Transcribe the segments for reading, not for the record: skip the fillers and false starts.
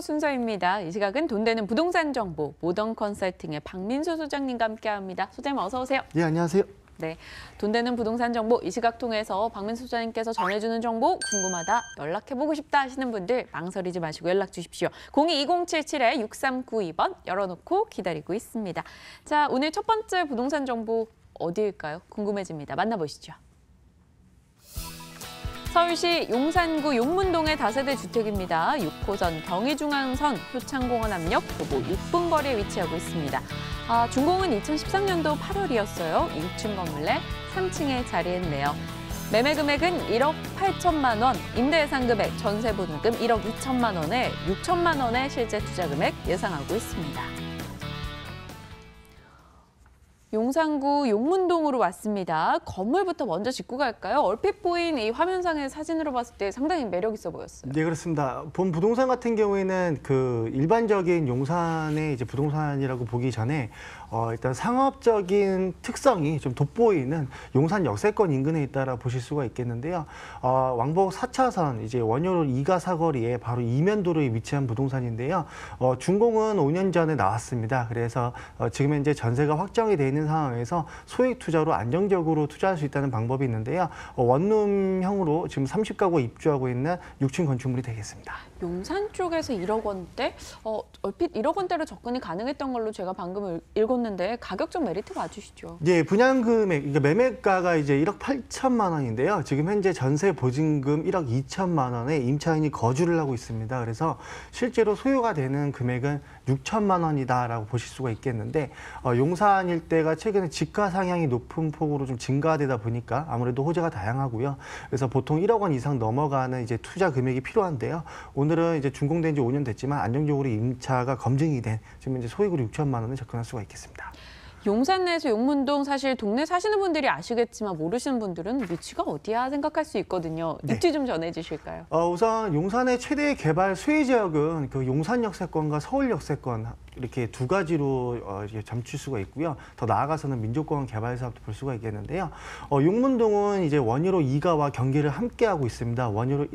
순서입니다. 이 시각은 돈 되는 부동산 정보 모던 컨설팅의 박민수 소장님과 함께합니다. 소장님 어서 오세요. 네, 안녕하세요. 네, 돈 되는 부동산 정보 이 시각 통해서 박민수 소장님께서 전해주는 정보 궁금하다, 연락해보고 싶다 하시는 분들 망설이지 마시고 연락 주십시오. 02-2077-6392번 열어놓고 기다리고 있습니다. 자, 오늘 첫 번째 부동산 정보 어디일까요? 궁금해집니다. 만나보시죠. 서울시 용산구 용문동의 다세대 주택입니다. 6호선 경의중앙선 효창공원 앞역 도보 6분 거리에 위치하고 있습니다. 준공은 2013년도 8월이었어요. 6층 건물 내 3층에 자리했네요. 매매 금액은 1억 8천만 원, 임대 예상 금액, 전세 보증금 1억 2천만 원에 6천만 원의 실제 투자 금액 예상하고 있습니다. 용산구 용문동으로 왔습니다. 건물부터 먼저 짚고 갈까요? 얼핏 보인 이 화면상의 사진으로 봤을 때 상당히 매력 있어 보였어요. 네, 그렇습니다. 본 부동산 같은 경우에는 그 일반적인 용산의 이제 부동산이라고 보기 전에 일단 상업적인 특성이 좀 돋보이는 용산 역세권 인근에 있다라 보실 수가 있겠는데요. 왕복 4차선 이제 원효로 2가 사거리에 바로 이면도로에 위치한 부동산인데요. 준공은 5년 전에 나왔습니다. 그래서 지금 현재 전세가 확정이 돼 있는 상황에서 소액 투자로 안정적으로 투자할 수 있다는 방법이 있는데요. 원룸형으로 지금 30가구가 입주하고 있는 6층 건축물이 되겠습니다. 용산 쪽에서 1억 원대? 얼핏 1억 원대로 접근이 가능했던 걸로 제가 방금 읽었는데 가격적 메리트 맞으시죠? 예, 분양 금액, 그러니까 매매가가 이제 1억 8천만 원인데요. 지금 현재 전세 보증금 1억 2천만 원에 임차인이 거주를 하고 있습니다. 그래서 실제로 소요가 되는 금액은 6천만 원이다라고 보실 수가 있겠는데 용산 일대가 최근에 집가 상향이 높은 폭으로 좀 증가되다 보니까 아무래도 호재가 다양하고요. 그래서 보통 1억 원 이상 넘어가는 이제 투자 금액이 필요한데요. 오늘은 이제 준공된 지 5년 됐지만 안정적으로 임차가 검증이 된 지금 이제 소액으로 6천만 원에 접근할 수가 있겠습니다. 용산 내에서 용문동 사실 동네 사시는 분들이 아시겠지만 모르시는 분들은 위치가 어디야 생각할 수 있거든요. 네. 입지 좀 전해주실까요? 우선 용산의 최대 개발 수혜 지역은 그 용산 역세권과 서울 역세권 이렇게 두 가지로 점칠 수가 있고요. 더 나아가서는 민족공원 개발 사업도 볼 수가 있겠는데요. 용문동은 이제 원효로 2가와 경계를 함께 하고 있습니다. 원효로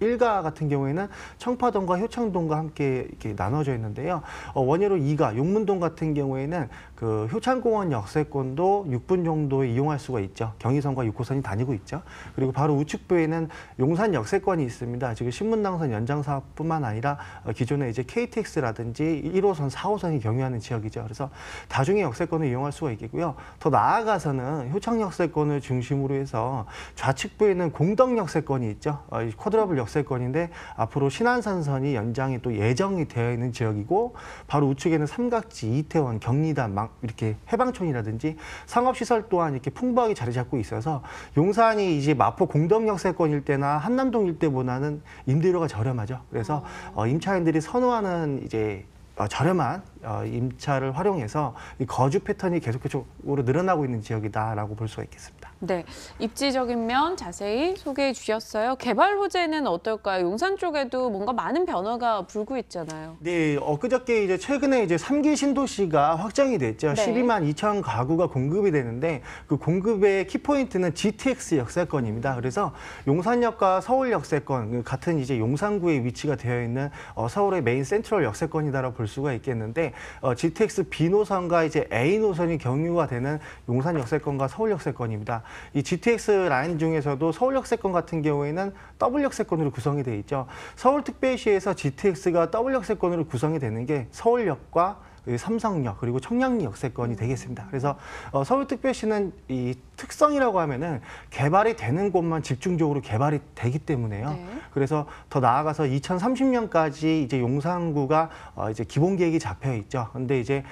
1가 같은 경우에는 청파동과 효창동과 함께 이렇게 나눠져 있는데요. 원효로 2가 용문동 같은 경우에는 그 효창공원 역세권도 6분 정도 이용할 수가 있죠. 경의선과 6호선이 다니고 있죠. 그리고 바로 우측부에는 용산 역세권이 있습니다. 지금 신문당선 연장 사업뿐만 아니라 기존에 이제 KTX라든지 1호선, 4호선이 경유하는 지역이죠. 그래서 다중의 역세권을 이용할 수가 있겠고요. 더 나아가서는 효창 역세권을 중심으로 해서 좌측부에는 공덕 역세권이 있죠. 쿼드러블 역세권인데 앞으로 신안산선이 연장이 또 예정이 되어 있는 지역이고 바로 우측에는 삼각지, 이태원, 경리단, 이렇게 해방촌이라든지 상업시설 또한 이렇게 풍부하게 자리 잡고 있어서 용산이 이제 마포 공덕 역세권 일대나 한남동 일대보다는 임대료가 저렴하죠. 그래서 임차인들이 선호하는 이제 저렴한 임차를 활용해서 이 거주 패턴이 계속적으로 늘어나고 있는 지역이다라고 볼 수가 있겠습니다. 네, 입지적인 면 자세히 소개해 주셨어요. 개발 호재는 어떨까요? 용산 쪽에도 뭔가 많은 변화가 불고 있잖아요. 네, 엊그저께 이제 최근에 이제 3기 신도시가 확정이 됐죠. 네. 12만 2천 가구가 공급이 되는데 그 공급의 키포인트는 GTX 역세권입니다. 그래서 용산역과 서울 역세권 같은 이제 용산구에 위치가 되어 있는 서울의 메인 센트럴 역세권이다라고 볼 수가 있겠는데 GTX B 노선과 이제 A 노선이 경유가 되는 용산 역세권과 서울 역세권입니다. 이 GTX 라인 중에서도 서울 역세권 같은 경우에는 더블 역세권으로 구성이 되어 있죠. 서울특별시에서 GTX가 더블 역세권으로 구성이 되는 게 서울역과 삼성역 그리고 청량리 역세권이 되겠습니다. 그래서 서울특별시는 이 특성이라고 하면은 개발이 되는 곳만 집중적으로 개발이 되기 때문에요. 네. 그래서 더 나아가서 2030년까지 이제 용산구가 이제 기본 계획이 잡혀 있죠. 근데 이제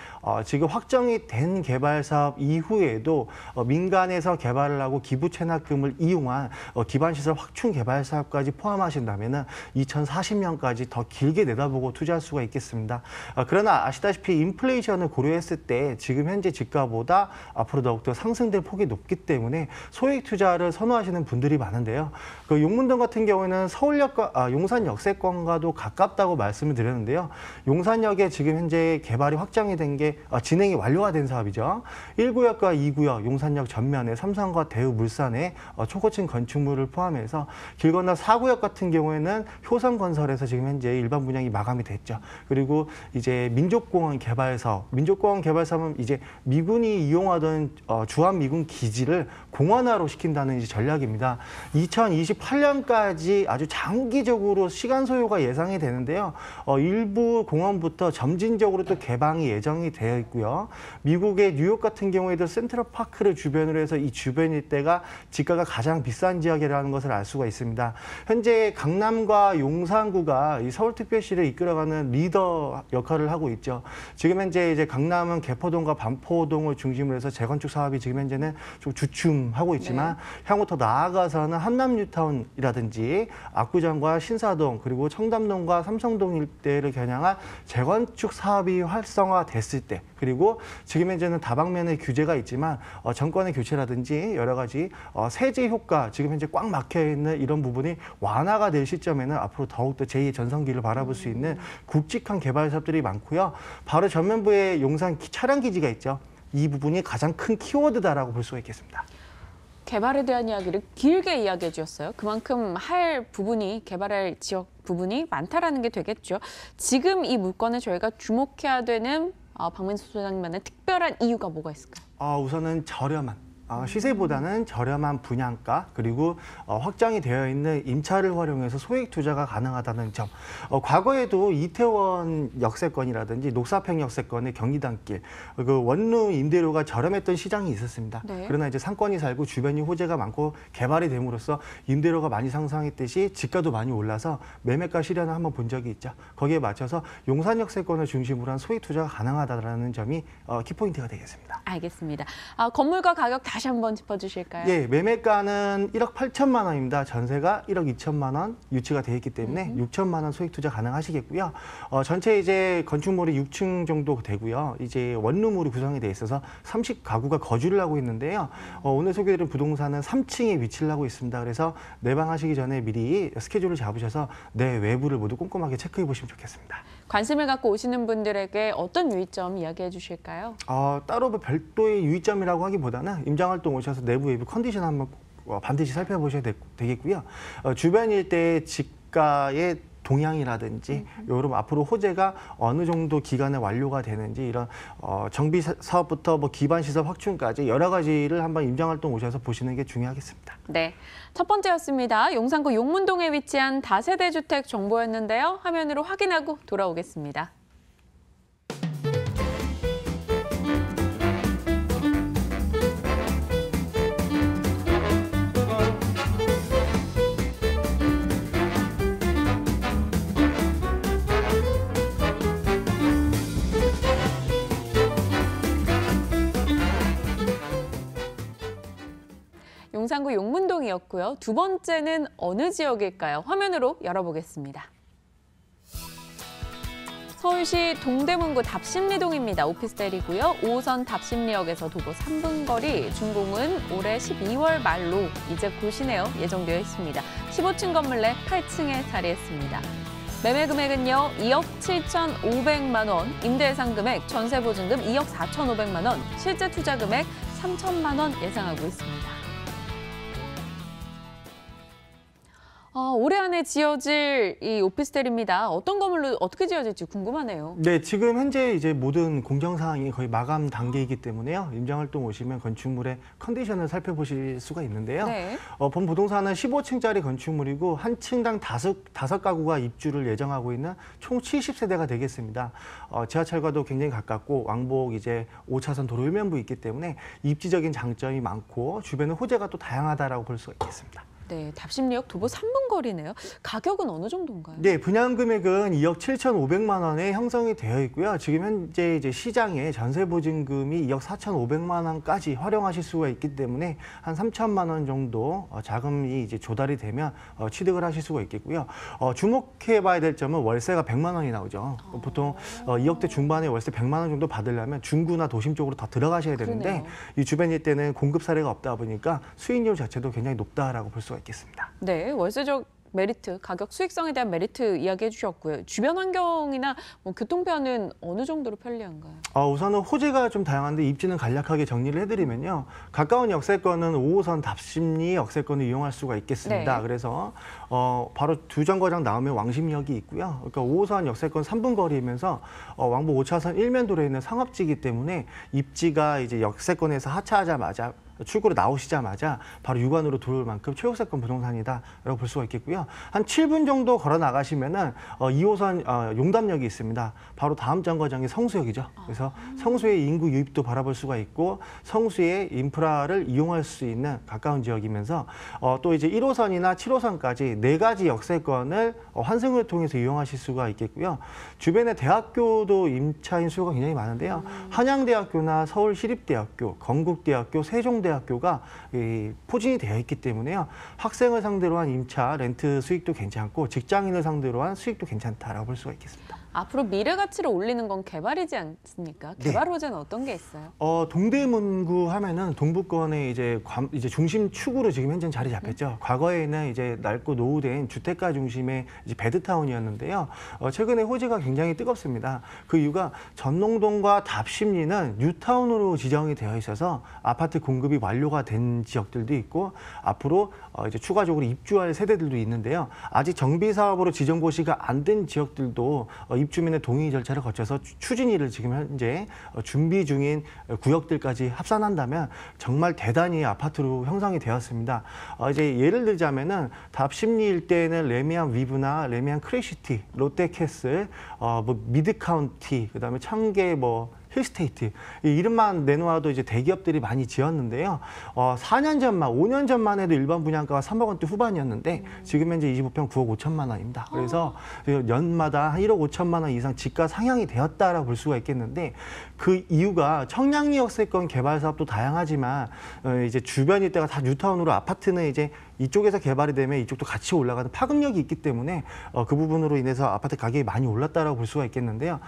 지금 확정이 된 개발 사업 이후에도 민간에서 개발을 하고 기부 체납금을 이용한 기반 시설 확충 개발 사업까지 포함하신다면은 2040년까지 더 길게 내다보고 투자할 수가 있겠습니다. 그러나 아시다시피 인플레이션을 고려했을 때 지금 현재 집가보다 앞으로 더욱더 상승될 폭이 높기 때문에 소액 투자를 선호하시는 분들이 많은데요. 그 용문동 같은 경우에는 서울역과 용산 역세권과도 가깝다고 말씀을 드렸는데요. 용산역에 지금 현재 개발이 확장이 된 게 진행이 완료가 된 사업이죠. 1구역과 2구역 용산역 전면에 삼성과 대우물산의 초고층 건축물을 포함해서 길 건너 4구역 같은 경우에는 효성건설에서 지금 현재 일반 분양이 마감이 됐죠. 그리고 이제 민족공원 개발 사업, 민족공원 개발 사업은 이제 미군이 이용하던 주한미군 기지를 공원화로 시킨다는 이제 전략입니다. 2028년까지 아주 장기적으로 시간 소요가 예상이 되는데요. 일부 공원부터 점진적으로 또 개방이 예정이 되어 있고요. 미국의 뉴욕 같은 경우에도 센트럴파크를 주변으로 해서 이 주변 일대가 집가가 가장 비싼 지역이라는 것을 알 수가 있습니다. 현재 강남과 용산구가 이 서울특별시를 이끌어가는 리더 역할을 하고 있죠. 지금 현재 이제 강남은 개포동과 반포동을 중심으로 해서 재건축 사업이 지금 현재는 좀 주춤하고 있지만 향후 더 나아가서는 한남뉴타운이라든지 압구정과 신사동 그리고 청담동과 삼성동 일대를 겨냥한 재건축 사업이 활성화됐을 때 그리고 지금 현재는 다방면의 규제가 있지만 정권의 교체라든지 여러 가지 세제 효과 지금 현재 꽉 막혀 있는 이런 부분이 완화가 될 시점에는 앞으로 더욱더 제2의 전성기를 바라볼 수 있는 굵직한 개발 사업들이 많고요. 바로 전면부에 용산 차량 기지가 있죠. 이 부분이 가장 큰 키워드다라고 볼 수가 있겠습니다. 개발에 대한 이야기를 길게 이야기해 주셨어요. 그만큼 할 부분이, 개발할 지역 부분이 많다라는 게 되겠죠. 지금 이 물건에 저희가 주목해야 되는 박민수 소장님만의 특별한 이유가 뭐가 있을까요? 우선은 저렴한. 시세보다는 저렴한 분양가 그리고 확장이 되어 있는 임차를 활용해서 소액 투자가 가능하다는 점. 과거에도 이태원 역세권이라든지 녹사평 역세권의 경리단길 그 원룸 임대료가 저렴했던 시장이 있었습니다. 네. 그러나 이제 상권이 살고 주변이 호재가 많고 개발이 됨으로써 임대료가 많이 상승했듯이 집가도 많이 올라서 매매가 실현을 한번 본 적이 있죠. 거기에 맞춰서 용산 역세권을 중심으로 한 소액 투자가 가능하다는 점이 키포인트가 되겠습니다. 알겠습니다. 건물과 가격 다시 한번 짚어주실까요? 예, 매매가는 1억 8천만 원입니다. 전세가 1억 2천만 원 유치가 되어 있기 때문에 6천만 원 소액 투자 가능하시겠고요. 전체 이제 건축물이 6층 정도 되고요. 이제 원룸으로 구성이 돼 있어서 30가구가 거주를 하고 있는데요. 오늘 소개드린 부동산은 3층에 위치를 하고 있습니다. 그래서 내방하시기 전에 미리 스케줄을 잡으셔서 내 외부를 모두 꼼꼼하게 체크해 보시면 좋겠습니다. 관심을 갖고 오시는 분들에게 어떤 유의점 이야기해 주실까요? 따로 별도의 유의점이라고 하기보다는 임장활동 오셔서 내부 외부 컨디션 한번 반드시 살펴보셔야 되겠고요. 주변 일대의 집가의 동향이라든지 여러 앞으로 호재가 어느 정도 기간에 완료가 되는지 이런 정비 사업부터 뭐 기반 시설 확충까지 여러 가지를 한번 임장활동 오셔서 보시는 게 중요하겠습니다. 네, 첫 번째였습니다. 용산구 용문동에 위치한 다세대 주택 정보였는데요. 화면으로 확인하고 돌아오겠습니다. 용산구 용문동이었고요. 두 번째는 어느 지역일까요? 화면으로 열어보겠습니다. 서울시 동대문구 답심리동입니다. 오피스텔이고요. 5호선 답심리역에서 도보 3분 거리, 준공은 올해 12월 말로 이제 곧이네요. 예정되어 있습니다. 15층 건물 내 8층에 자리했습니다. 매매 금액은요, 2억 7,500만 원, 임대 예상 금액, 전세 보증금 2억 4,500만 원, 실제 투자 금액 3천만 원 예상하고 있습니다. 올해 안에 지어질 이 오피스텔입니다. 어떤 건물로 어떻게 지어질지 궁금하네요. 네, 지금 현재 이제 모든 공정 사항이 거의 마감 단계이기 때문에요. 임장활동 오시면 건축물의 컨디션을 살펴보실 수가 있는데요. 네. 본 부동산은 15층짜리 건축물이고 한 층당 다섯 가구가 입주를 예정하고 있는 총 70세대가 되겠습니다. 지하철과도 굉장히 가깝고 왕복 이제 5차선 도로 일면부 있기 때문에 입지적인 장점이 많고 주변의 호재가 또 다양하다라고 볼 수가 있겠습니다. 네, 답심리역 도보 3분 거리네요. 가격은 어느 정도인가요? 네, 분양 금액은 2억 7,500만 원에 형성이 되어 있고요. 지금 현재 이제 시장에 전세 보증금이 2억 4,500만 원까지 활용하실 수가 있기 때문에 한 3천만 원 정도 자금이 이제 조달이 되면 취득을 하실 수가 있겠고요. 주목해봐야 될 점은 월세가 100만 원이 나오죠. 보통 2억대 중반에 월세 100만 원 정도 받으려면 중구나 도심 쪽으로 더 들어가셔야 되는데 그러네요. 이 주변 일대는 공급 사례가 없다 보니까 수익률 자체도 굉장히 높다라고 볼 수가 있겠습니다. 네, 월세적 메리트, 가격 수익성에 대한 메리트 이야기해 주셨고요. 주변 환경이나 뭐 교통편은 어느 정도로 편리한가요? 우선은 호재가 좀 다양한데 입지는 간략하게 정리를 해드리면요. 가까운 역세권은 5호선 답심리 역세권을 이용할 수가 있겠습니다. 네. 그래서 바로 두 정거장 나오면 왕십리역이 있고요. 그러니까 5호선 역세권 3분 거리이면서 왕복 5차선 일면도로에 있는 상업지이기 때문에 입지가 이제 역세권에서 하차하자마자 출구로 나오시자마자 바로 육안으로 들어올 만큼 최고세권 부동산이다라고 볼 수가 있겠고요. 한 7분 정도 걸어 나가시면은 2호선 용담역이 있습니다. 바로 다음 정거장이 성수역이죠. 그래서 성수의 인구 유입도 바라볼 수가 있고 성수의 인프라를 이용할 수 있는 가까운 지역이면서 또 이제 1호선이나 7호선까지 4가지 역세권을 환승을 통해서 이용하실 수가 있겠고요. 주변에 대학교도 임차인 수요가 굉장히 많은데요. 한양대학교나 서울시립대학교, 건국대학교, 세종대학교가 포진이 되어 있기 때문에요. 학생을 상대로 한 임차, 렌트 수익도 괜찮고 직장인을 상대로 한 수익도 괜찮다라고 볼 수가 있겠습니다. 앞으로 미래 가치를 올리는 건 개발이지 않습니까? 개발 호재는 어떤 게 있어요? 동대문구 하면은 동부권의 이제 중심 축으로 지금 현재 자리 잡혔죠. 과거에는 이제 낡고 노후된 주택가 중심의 이제 베드타운이었는데요. 최근에 호재가 굉장히 뜨겁습니다. 그 이유가 전농동과 답심리는 뉴타운으로 지정이 되어 있어서 아파트 공급이 완료가 된 지역들도 있고 앞으로 이제 추가적으로 입주할 세대들도 있는데요. 아직 정비 사업으로 지정 고시가 안 된 지역들도 입주민의 동의 절차를 거쳐서 추진위를 지금 현재 준비 중인 구역들까지 합산한다면 정말 대단히 아파트로 형성이 되었습니다. 이제 예를 들자면은 답심리 일대에는 레미안 위브나 레미안 크래시티, 롯데캐슬, 미드카운티, 그다음에 청계 힐스테이트 이 이름만 내놓아도 이제 대기업들이 많이 지었는데요. 4년 전만, 5년 전만 해도 일반 분양가가 3억 원대 후반이었는데 지금 현재 25평 9억 5천만 원입니다. 그래서 연마다 한 1억 5천만 원 이상 집가 상향이 되었다라고 볼 수가 있겠는데 그 이유가 청량리 역세권 개발 사업도 다양하지만 이제 주변 일대가 다 뉴타운으로 아파트는 이제 이쪽에서 개발이 되면 이쪽도 같이 올라가는 파급력이 있기 때문에 그 부분으로 인해서 아파트 가격이 많이 올랐다라고 볼 수가 있겠는데요.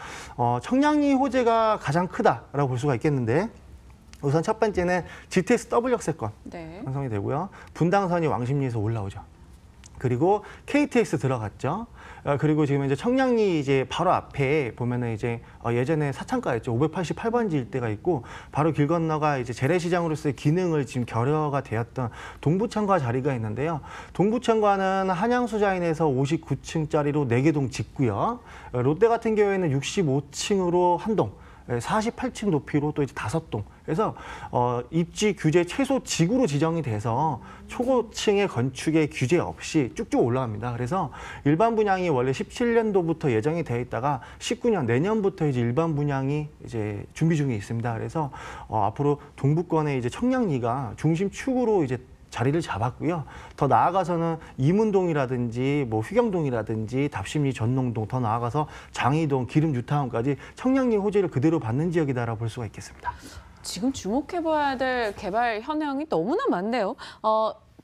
청량리 호재가 가장 크다라고 볼 수가 있겠는데 우선 첫 번째는 GTX 더블 역세권 형성이 되고요. 분당선이 왕십리에서 올라오죠. 그리고 KTX 들어갔죠. 그리고 지금 이제 청량리 이제 바로 앞에 보면은 이제 예전에 사창가였죠. 588번지 일대가 있고 바로 길 건너가 이제 재래시장으로서의 기능을 지금 결여가 되었던 동부청과 자리가 있는데요. 동부청과는 한양수자인에서 59층짜리로 4개 동 짓고요. 롯데 같은 경우에는 65층으로 한 동. 48층 높이로 또 이제 5동. 그래서 입지 규제 최소 지구로 지정이 돼서 초고층의 건축에 규제 없이 쭉쭉 올라갑니다. 그래서 일반 분양이 원래 17년도부터 예정이 되어 있다가 19년 내년부터 이제 일반 분양이 이제 준비 중에 있습니다. 그래서 앞으로 동부권의 이제 청량리가 중심 축으로 이제 자리를 잡았고요. 더 나아가서는 이문동이라든지 휘경동이라든지 답심리 전농동 더 나아가서 장이동, 기름 뉴타운까지 청량리 호재를 그대로 받는 지역이다라고 볼 수가 있겠습니다. 지금 주목해봐야 될 개발 현황이 너무나 많네요.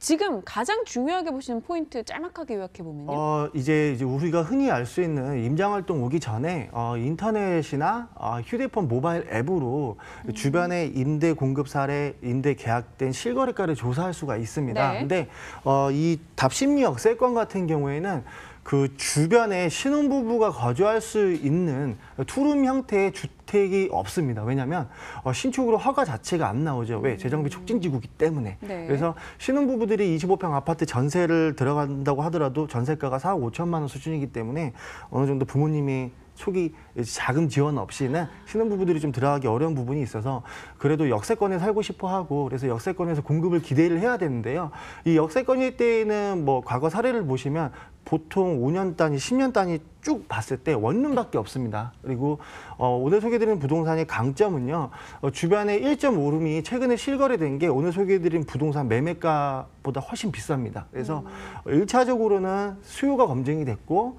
지금 가장 중요하게 보시는 포인트 짤막하게 요약해보면요. 이제 우리가 흔히 알 수 있는 임장활동 오기 전에 인터넷이나 휴대폰 모바일 앱으로 주변의 임대 공급 사례, 임대 계약된 실거래가를 조사할 수가 있습니다. 네. 근데 이 답심리 역세권 같은 경우에는 그 주변에 신혼부부가 거주할 수 있는 투룸 형태의 주택이 없습니다. 왜냐하면 신축으로 허가 자체가 안 나오죠. 왜? 재정비 촉진지구이기 때문에. 네. 그래서 신혼부부들이 25평 아파트 전세를 들어간다고 하더라도 전세가가 4억 5천만 원 수준이기 때문에 어느 정도 부모님이 초기 자금 지원 없이는 신혼부부들이 좀 들어가기 어려운 부분이 있어서 그래도 역세권에 살고 싶어 하고 그래서 역세권에서 공급을 기대를 해야 되는데요. 이 역세권일 때에는 과거 사례를 보시면 보통 5년 단위, 10년 단위 쭉 봤을 때 원룸밖에 없습니다. 그리고 오늘 소개드린 부동산의 강점은요. 주변에 1.5룸이 최근에 실거래된 게 오늘 소개드린 부동산 매매가보다 훨씬 비쌉니다. 그래서 1차적으로는 수요가 검증이 됐고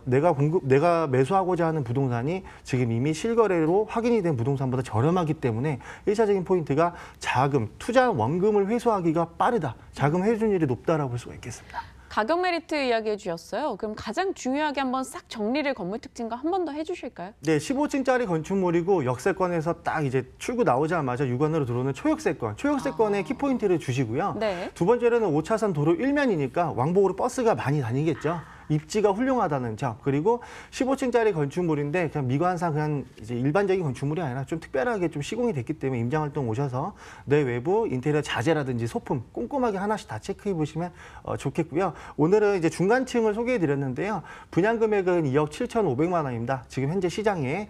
내가 매수하고자 하는 부동산이 지금 이미 실거래로 확인이 된 부동산보다 저렴하기 때문에 1차적인 포인트가 자금, 투자한 원금을 회수하기가 빠르다. 자금 회수율이 높다라고 볼 수가 있겠습니다. 가격 메리트 이야기해 주셨어요. 그럼 가장 중요하게 한번 싹 정리를 건물 특징과 한 번 더 해주실까요? 네, 15층짜리 건축물이고 역세권에서 딱 이제 출구 나오자마자 육안으로 들어오는 초역세권. 초역세권의 키포인트를 주시고요. 네. 두 번째로는 5차선 도로 1면이니까 왕복으로 버스가 많이 다니겠죠. 입지가 훌륭하다는 점. 그리고 15층짜리 건축물인데 그냥 미관상 그냥 이제 일반적인 건축물이 아니라 좀 특별하게 좀 시공이 됐기 때문에 임장활동 오셔서 내 외부 인테리어 자재라든지 소품 꼼꼼하게 하나씩 다 체크해 보시면 좋겠고요. 오늘은 이제 중간층을 소개해 드렸는데요. 분양 금액은 2억 7,500만 원입니다. 지금 현재 시장에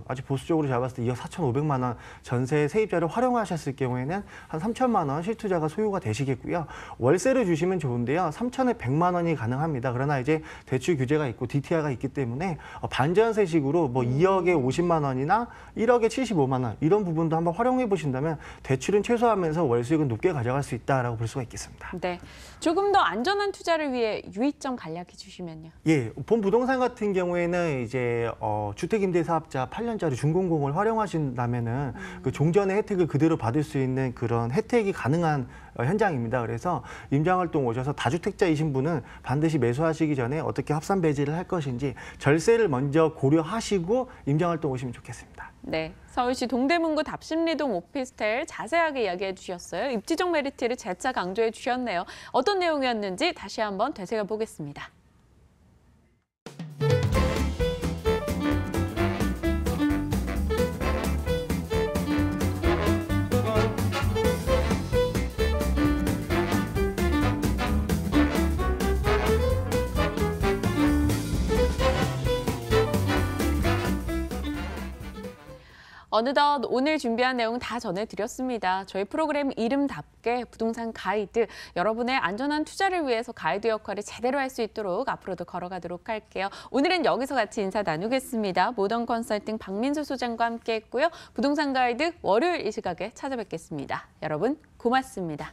아주 보수적으로 잡았을 때 2억 4,500만 원 전세 세입자를 활용하셨을 경우에는 한 3천만 원 실투자가 소요가 되시겠고요. 월세를 주시면 좋은데요. 3천에 100만 원이 가능합니다. 그러나 이제 대출 규제가 있고 DTI가 있기 때문에 반전세식으로 뭐 2억에 50만 원이나 1억에 75만 원 이런 부분도 한번 활용해 보신다면 대출은 최소화하면서 월수익은 높게 가져갈 수 있다라고 볼 수가 있겠습니다. 네, 조금 더 안전한 투자를 위해 유의점 간략해 주시면요. 예, 본 부동산 같은 경우에는 이제 주택임대사업자 8년짜리 준공공을 활용하신다면은 그 종전의 혜택을 그대로 받을 수 있는 그런 혜택이 가능한 현장입니다. 그래서 임장활동 오셔서 다주택자이신 분은 반드시 매수하시기 전에 어떻게 합산 배제를 할 것인지 절세를 먼저 고려하시고 임장활동 오시면 좋겠습니다. 네, 서울시 동대문구 답심리동 오피스텔 자세하게 이야기해 주셨어요. 입지적 메리트를 재차 강조해 주셨네요. 어떤 내용이었는지 다시 한번 되새겨 보겠습니다. 어느덧 오늘 준비한 내용 다 전해드렸습니다. 저희 프로그램 이름답게 부동산 가이드, 여러분의 안전한 투자를 위해서 가이드 역할을 제대로 할 수 있도록 앞으로도 걸어가도록 할게요. 오늘은 여기서 같이 인사 나누겠습니다. 모던 컨설팅 박민수 소장과 함께했고요. 부동산 가이드 월요일 이 시각에 찾아뵙겠습니다. 여러분 고맙습니다.